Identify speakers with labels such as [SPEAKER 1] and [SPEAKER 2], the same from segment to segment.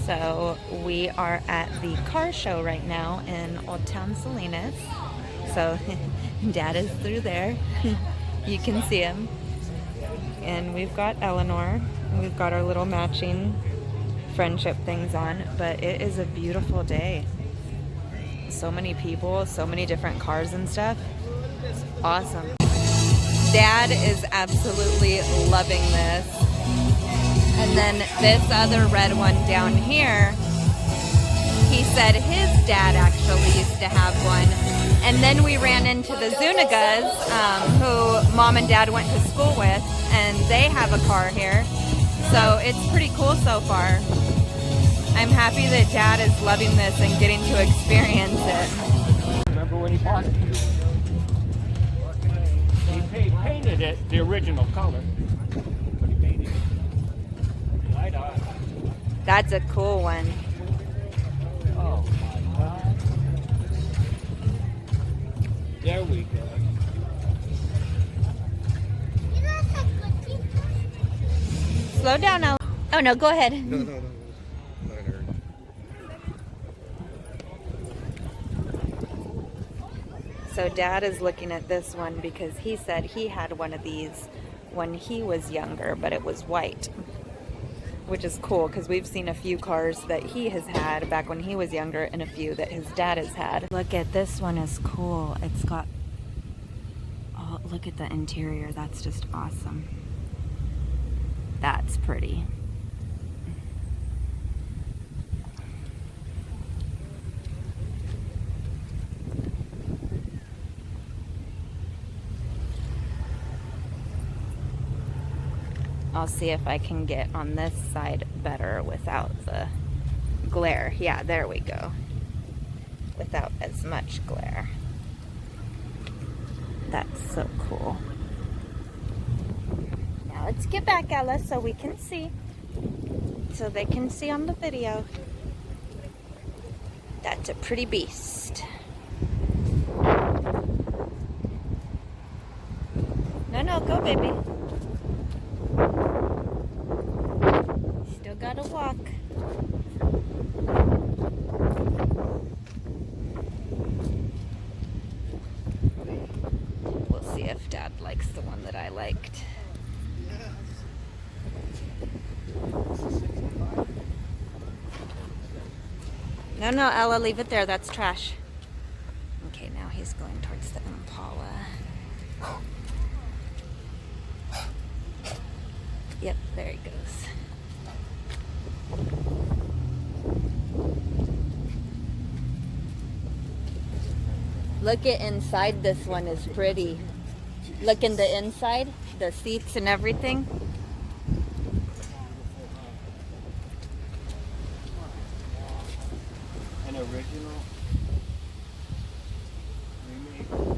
[SPEAKER 1] So we are at the car show right now in Old Town Salinas. So Dad is through there. You can see him. And we've got Elenore. We've got our little matching friendship things on. But it is a beautiful day. So many people, so many different cars and stuff. It's awesome. Dad is absolutely loving this. And then this other red one down here, he said his dad actually used to have one. And then we ran into the Zunigas, who Mom and Dad went to school with, and they have a car here. So it's pretty cool so far. I'm happy that Dad is loving this and getting to experience it.
[SPEAKER 2] Remember when he bought it? He painted it the original color. But he painted it. Light on.
[SPEAKER 1] That's a cool one.
[SPEAKER 2] Oh my God. There we go.
[SPEAKER 1] Slow down now. Oh no, go ahead.
[SPEAKER 3] No.
[SPEAKER 1] So Dad is looking at this one because he said he had one of these when he was younger, but it was white. Which is cool because we've seen a few cars that he has had back when he was younger and a few that his dad has had. Look at this one, is cool. It's got, oh, look at the interior. That's just awesome. That's pretty. I'll see if I can get on this side better without the glare. Yeah, there we go. Without as much glare. That's so cool. Now let's get back, Ella, so we can see. So they can see on the video. That's a pretty beast. No, go, baby. Still gotta walk. We'll see if Dad likes the one that I liked. No, Ella, leave it there. That's trash. Okay, now he's going towards the Impala. Yep, there he goes. Look at inside, this one is pretty. Look in the inside, the seats and everything.
[SPEAKER 2] An original remake.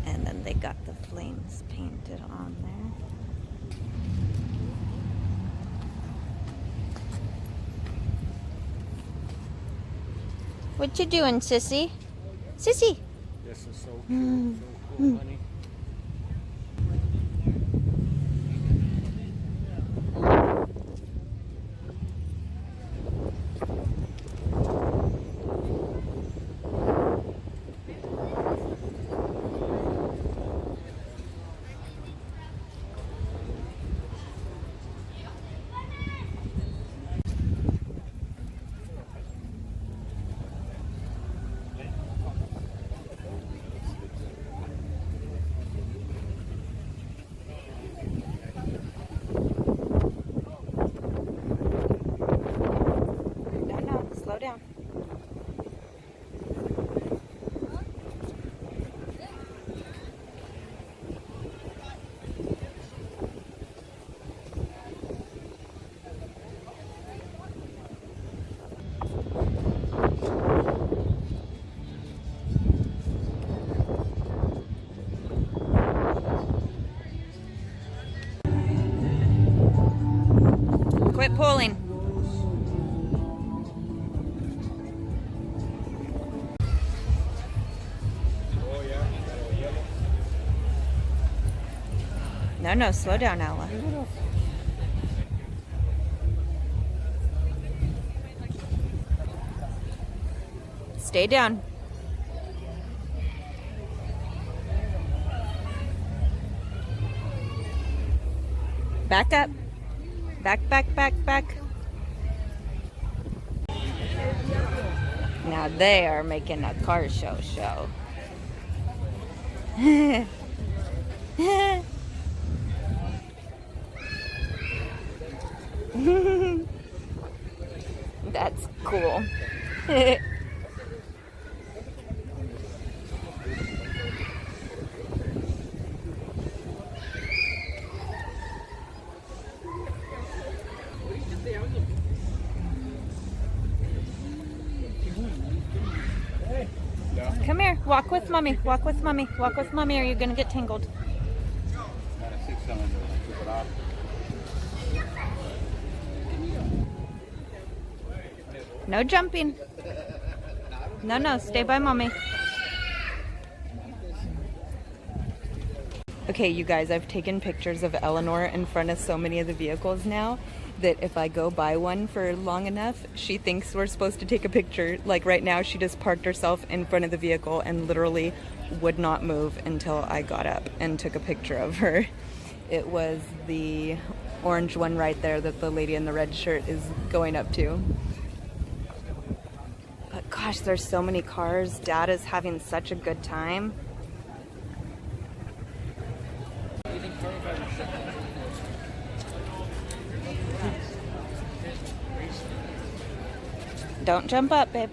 [SPEAKER 1] And then they got the flames painted on there. What you doing, sissy? Sissy!
[SPEAKER 2] This is so cool, so cool, honey.
[SPEAKER 1] Quit pulling. No, no, slow down, Ella. Stay down. Back up. Back, back, back, back. Now they are making a car show. That's cool. Come here, walk with mommy, walk with mommy, walk with mommy, or you're gonna get tangled. No jumping. No, no, stay by mommy. Okay, you guys, I've taken pictures of Elenore in front of so many of the vehicles now that if I go by one for long enough, she thinks we're supposed to take a picture. Like right now, she just parked herself in front of the vehicle and literally would not move until I got up and took a picture of her. It was the orange one right there that the lady in the red shirt is going up to. But gosh, there's so many cars. Dad is having such a good time. Don't jump up, babe.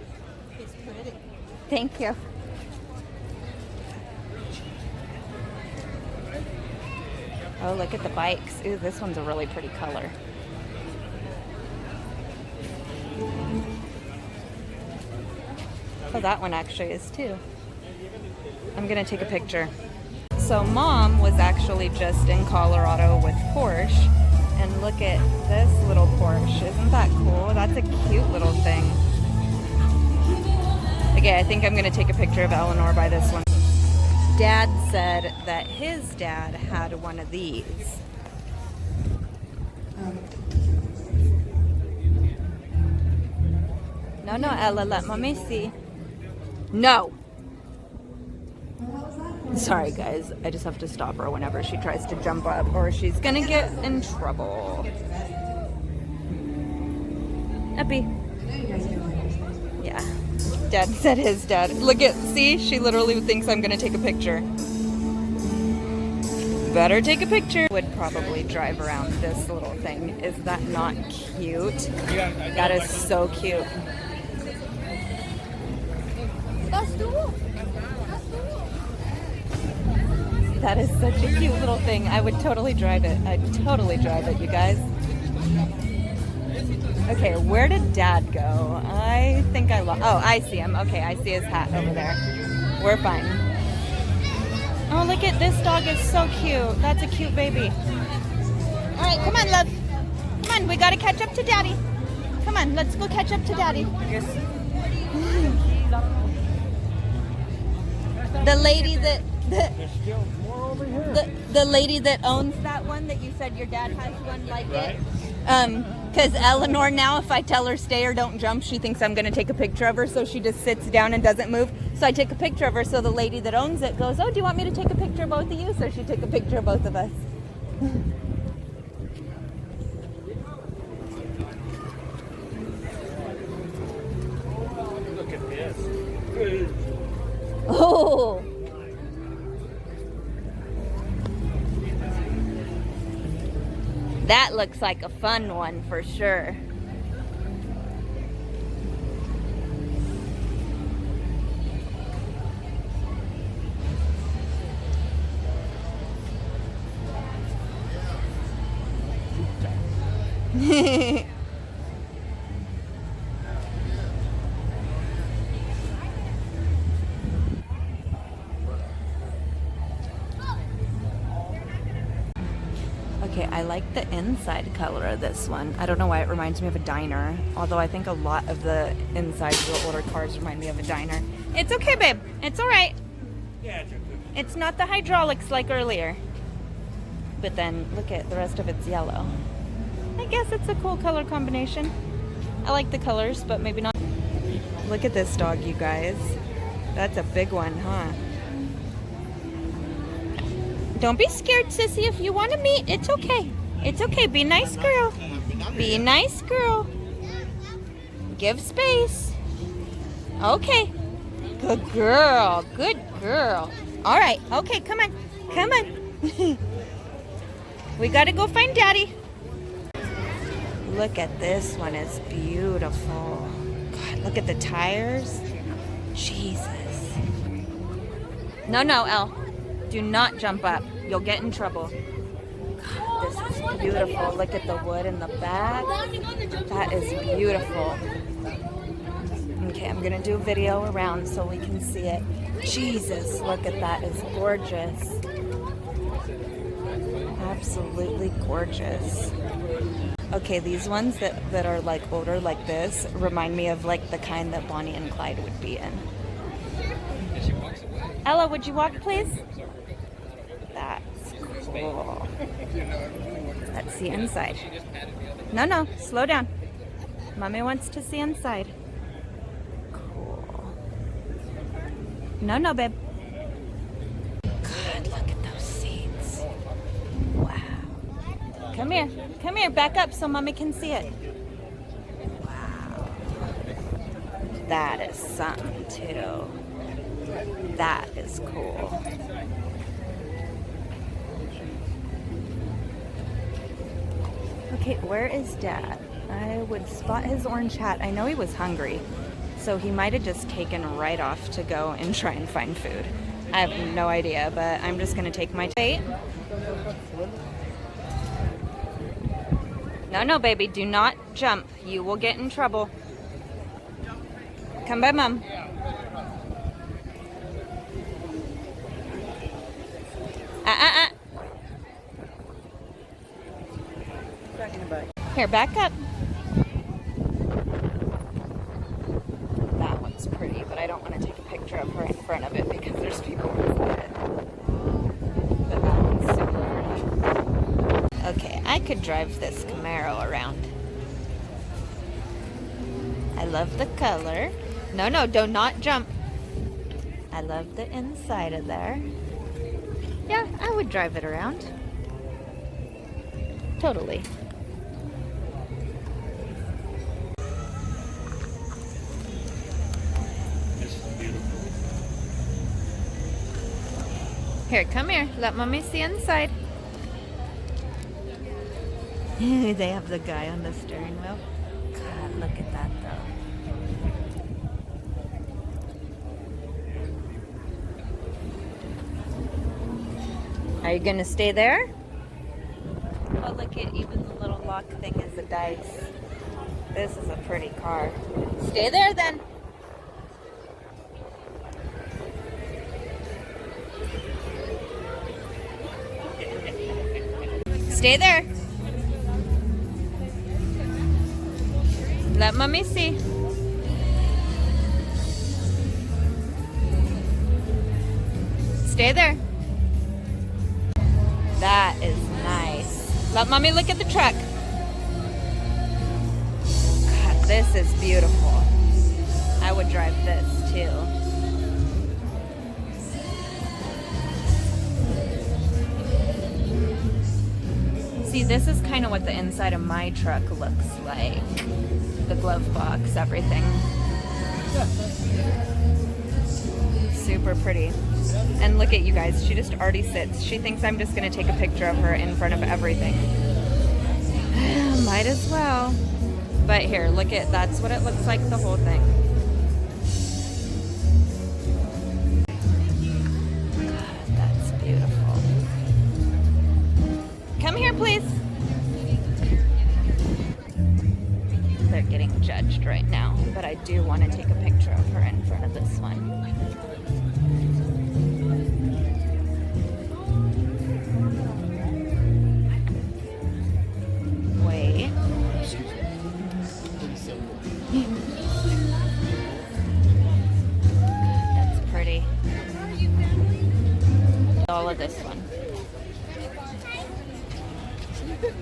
[SPEAKER 3] It's pretty.
[SPEAKER 1] Thank you. Oh, look at the bikes. Ooh, this one's a really pretty color. Oh, that one actually is too. I'm gonna take a picture. So Mom was actually just in Colorado with Porsche, and look at this little Porsche. Isn't that cool? That's a cute little thing. Okay, I think I'm gonna take a picture of Elenore by this one. Dad said that his dad had one of these. No, no, Ella, let mommy see. No! Sorry guys, I just have to stop her whenever she tries to jump up or she's gonna get in trouble. Uppy. Yeah. Dad said his dad. Look at, see? She literally thinks I'm gonna take a picture. Better take a picture. Would probably drive around this little thing. Is that not cute? That is so cute. That is such a cute little thing. I would totally drive it. I'd totally drive it, you guys. Okay, where did Dad go? I think I lost. Oh, I see him. Okay, I see his hat over there. We're fine. Oh, look at this dog. Is so cute. That's a cute baby. All right, come on, love. Come on, we gotta catch up to Daddy. Come on, let's go catch up to Daddy. The lady that the lady that owns that one that you said your dad has one like it. Because Elenore now, if I tell her stay or don't jump, she thinks I'm going to take a picture of her, so she just sits down and doesn't move. So I take a picture of her, so the lady that owns it goes, oh, do you want me to take a picture of both of you? So she took a picture of both of us.
[SPEAKER 2] Look at this.
[SPEAKER 1] Oh! That looks like a fun one for sure. Okay, I like the inside color of this one. I don't know why it reminds me of a diner, although I think a lot of the insides of the older cars remind me of a diner. It's okay, babe. It's all right.
[SPEAKER 2] Yeah, it's okay.
[SPEAKER 1] It's not the hydraulics like earlier. But then look at the rest of it's yellow. I guess it's a cool color combination. I like the colors, but maybe not. Look at this dog, you guys. That's a big one, huh? Don't be scared, sissy. If you want to meet, it's okay. It's okay. Be a nice girl. Be a nice girl. Give space. Okay. Good girl. Good girl. All right. Okay, come on. Come on. We got to go find Daddy. Look at this one. It's beautiful. God, look at the tires. Jesus. No, Elle. Do not jump up. You'll get in trouble. God, this is beautiful. Look at the wood in the back. That is beautiful. Okay, I'm gonna do a video around so we can see it. Jesus, look at that. It's gorgeous. Absolutely gorgeous. Okay, these ones that are like older like this remind me of like the kind that Bonnie and Clyde would be in. Ella, would you walk, please? That's cool. Let's see inside. No, slow down. Mommy wants to see inside. Cool. No, babe. God, look at those seats. Wow. Come here, back up so Mommy can see it. Wow. That is something too. That is cool. Okay, where is Dad? I would spot his orange hat. I know he was hungry, so he might have just taken right off to go and try and find food. I have no idea, but I'm just gonna take my date. No, baby, do not jump. You will get in trouble. Come by Mom. Here, back up. That one's pretty, but I don't want to take a picture of her in front of it because there's people inside it. But that one's super pretty. Okay, I could drive this Camaro around. I love the color. No, do not jump. I love the inside of there. Yeah, I would drive it around. Totally. Here, come here. Let Mommy see inside. They have the guy on the steering wheel. God, look at that though. Are you gonna stay there? Oh, look at even the little lock thing is a dice. This is a pretty car. Stay there then. Stay there. Let Mommy see. Stay there. That is nice. Let Mommy look at the truck. God, this is beautiful. I would drive this too. See, this is kind of what the inside of my truck looks like. The glove box, everything. Super pretty. And look at you guys, she just already sits. She thinks I'm just gonna take a picture of her in front of everything. Might as well. But here, look at, that's what it looks like, the whole thing. God, that's beautiful. Come here, please. They're getting judged right now, but I do want to take a picture of her in front of this one.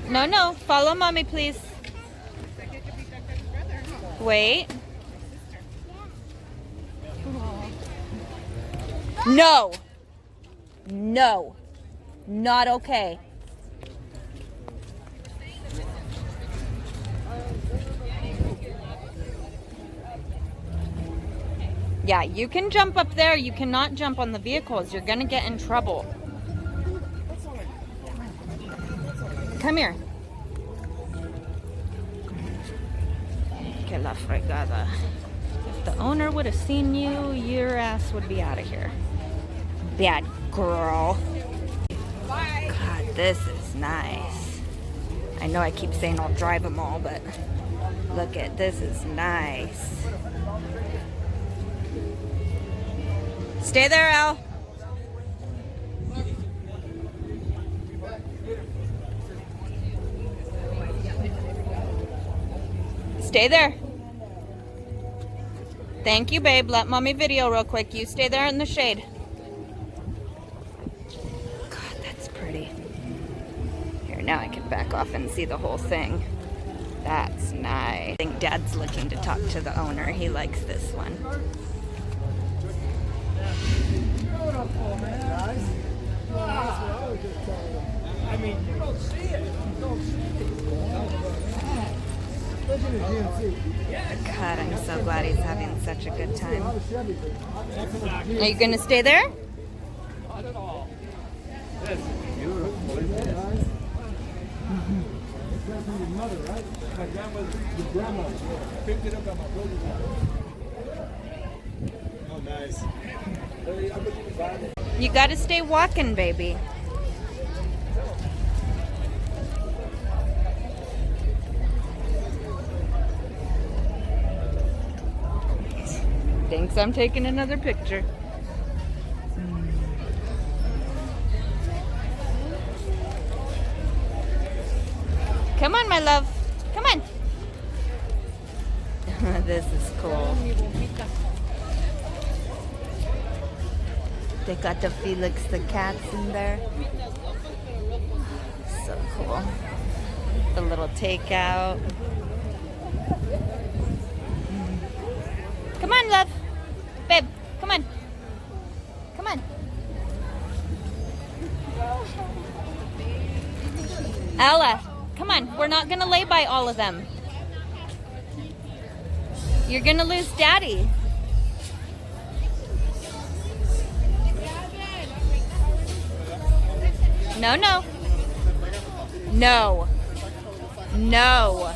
[SPEAKER 1] No, no. Follow mommy, please. Wait. No. No. Not okay. Yeah, you can jump up there. You cannot jump on the vehicles. You're gonna get in trouble. Come here. Que la fregada. If the owner would have seen you, your ass would be out of here. Bad girl. God, this is nice. I know I keep saying I'll drive them all, but look at this is nice. Stay there, Al. Stay there. Thank you, babe. Let mommy video real quick. You stay there in the shade. God, that's pretty. Here, now I can back off and see the whole thing. That's nice. I think Dad's looking to talk to the owner. He likes this one.
[SPEAKER 3] Beautiful, man. Well, that's what I was just telling them. I mean, you don't see it. You don't see it. Especially the GMC.
[SPEAKER 1] God, I'm so glad he's having such a good time. Are you going to stay there?
[SPEAKER 2] Not at all.
[SPEAKER 3] That's beautiful, isn't it? It's from your mother, right? My grandma picked it up at my brother's house. Oh, nice.
[SPEAKER 1] You got to stay walking, baby. Thinks I'm taking another picture. Come on, my love. Come on. This is cool. They got the Felix the cats in there. So cool. The little takeout. Come on, love. Babe, come on. Come on. Ella, come on. We're not going to lay by all of them. You're going to lose Daddy. No, no. No. No.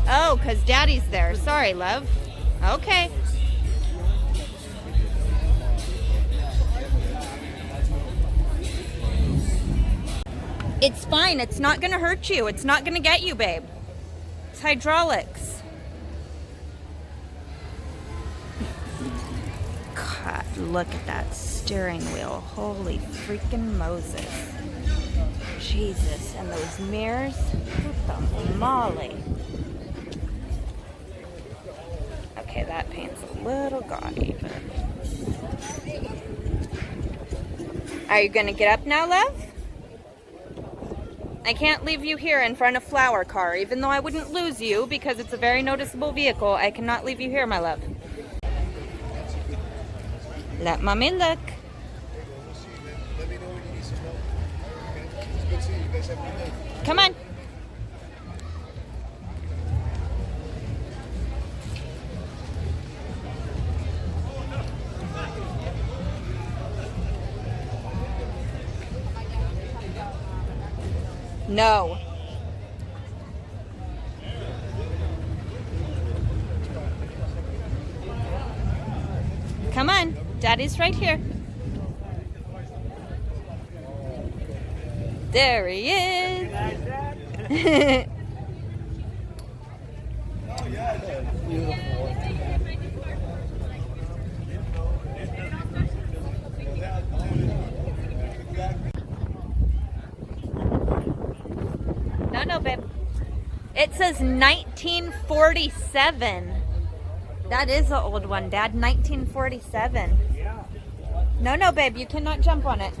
[SPEAKER 1] Oh, because Daddy's there. Sorry, love. Okay. It's fine. It's not going to hurt you. It's not going to get you, babe. It's hydraulics. God, look at that steering wheel. Holy freaking Moses. Jesus. And those mirrors. What the molly. Okay, that paint's a little gaudy, but... Are you going to get up now, love? I can't leave you here in front of Flower Car, even though I wouldn't lose you because it's a very noticeable vehicle. I cannot leave you here, my love. Let mommy look. Come on. No. Come on. Daddy's right here. There he is. No, babe. It says 1947. That is an old one, Dad. 1947. No, babe. You cannot jump on it.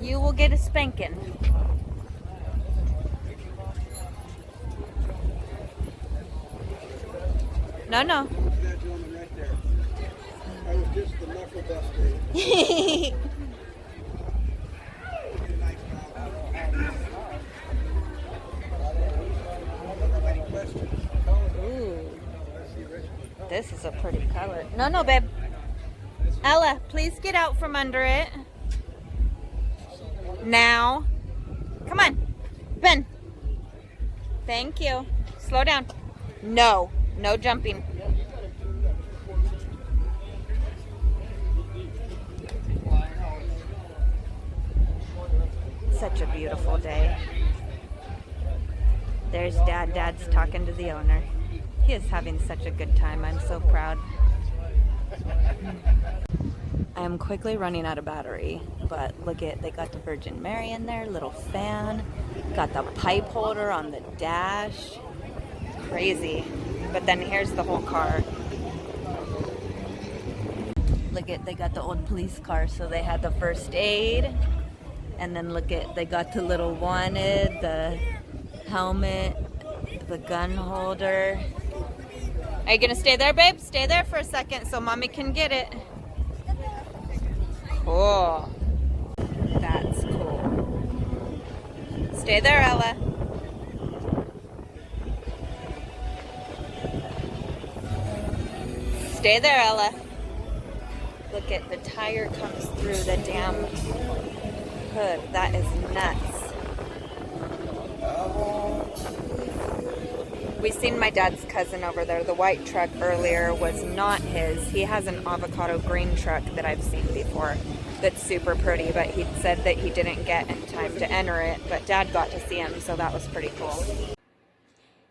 [SPEAKER 1] You will get a spanking. No, no.
[SPEAKER 3] That gentleman right there. I was just the knuckle duster.
[SPEAKER 1] Ooh. This is a pretty color. No, no, babe. Ella, please get out from under it. Now. Come on. Ben. Thank you. Slow down. No. No jumping. Such a beautiful day. There's Dad. Dad's talking to the owner. He is having such a good time. I'm so proud. I am quickly running out of battery, but look at, they got the Virgin Mary in there, little fan, got the pipe holder on the dash. Crazy. But then here's the whole car. Look at, they got the old police car, so they had the first aid. And then look at, they got the little wanted, the helmet, the gun holder. Are you gonna stay there, babe? Stay there for a second so mommy can get it. Cool. That's cool. Stay there, Ella. Stay there, Ella. Look at, the tire comes through the damn hood. That is nuts. We seen my dad's cousin over there. The white truck earlier was not his. He has an avocado green truck that I've seen before that's super pretty, but he said that he didn't get in time to enter it, but Dad got to see him, so that was pretty cool.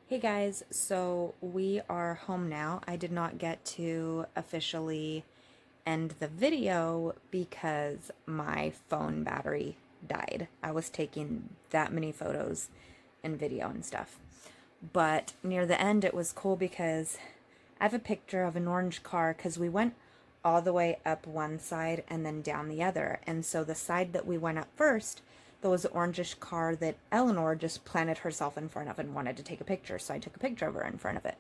[SPEAKER 1] Hey guys, so we are home now. I did not get to officially end the video because my phone battery died. I was taking that many photos and video and stuff. But near the end it was cool because I have a picture of an orange car because we went all the way up one side and then down the other. And so the side that we went up first, there was an orangish car that Elenore just planted herself in front of and wanted to take a picture. So I took a picture of her in front of it.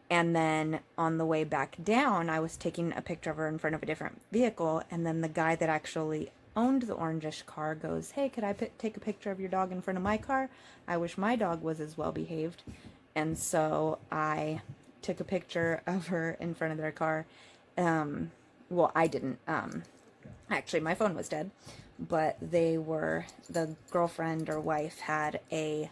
[SPEAKER 1] And then on the way back down, I was taking a picture of her in front of a different vehicle. And then the guy that actually owned the orangish car goes, hey, could I take a picture of your dog in front of my car? I wish my dog was as well behaved. And so I took a picture of her in front of their car. Well, I didn't. Actually, my phone was dead. But the girlfriend or wife had a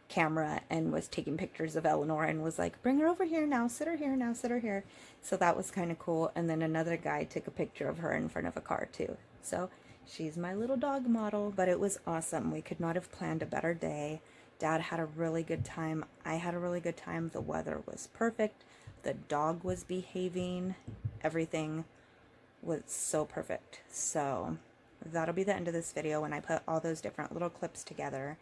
[SPEAKER 1] camera and was taking pictures of Elenore and was like, bring her over here now, sit her here now, sit her here. So that was kind of cool. And then another guy took a picture of her in front of a car too. So she's my little dog model, but it was awesome. We could not have planned a better day. Dad had a really good time. I had a really good time. The weather was perfect. The dog was behaving. Everything was so perfect. So that'll be the end of this video when I put all those different little clips together.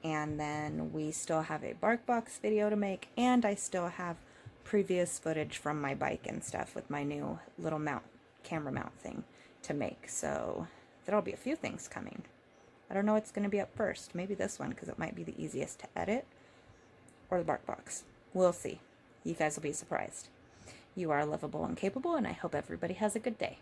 [SPEAKER 1] And then we still have a bark box video to make, and I still have previous footage from my bike and stuff with my new little camera mount thing to make. So there'll be a few things coming. I don't know what's going to be up first. Maybe this one, because it might be the easiest to edit, or the bark box. We'll see. You guys will be surprised. You are lovable and capable, and I hope everybody has a good day.